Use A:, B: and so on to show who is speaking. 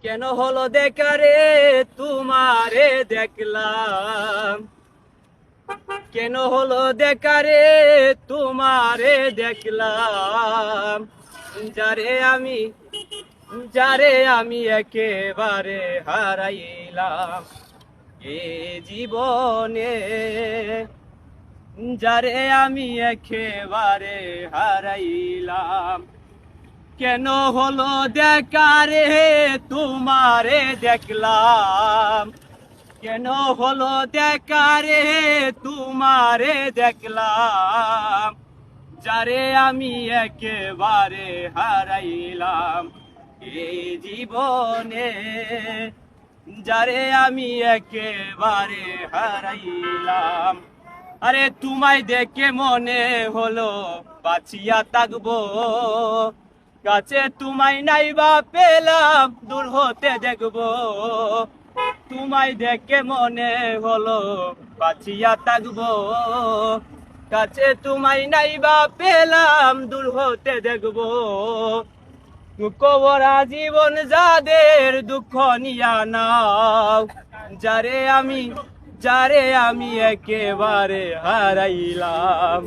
A: কেন হলো দেখারে তোমারে দেখলাম, কেন হলো দেখারে তোমারে দেখলাম, যারে আমি একেবারে হারাইলাম এ জীবনে, যারে আমি একেবারে হারাইলাম। কেন হলো দেখারে তোমারে দেখলাম, কেন হলো দেখারে তোমারে দেখলাম, যারে আমি একেবারে হারাইলাম এই জীবনে, যারে আমি একেবারে হারাইলাম। আরে তোমায় দেখে মনে হলো বাঁচিয়া থাকবো, কাছে তোমায় নাইবা পেলাম দূর হতে দেখবো। তোমায় দেখে মনে হলো বাঁচিয়া থাকবো, কাছে তোমায় নাইবা পেলাম দূর হতে দেখবো। কবরা জীবন যাদের দুঃখ নিয়া নাও, যারে আমি একেবারে হারাইলাম।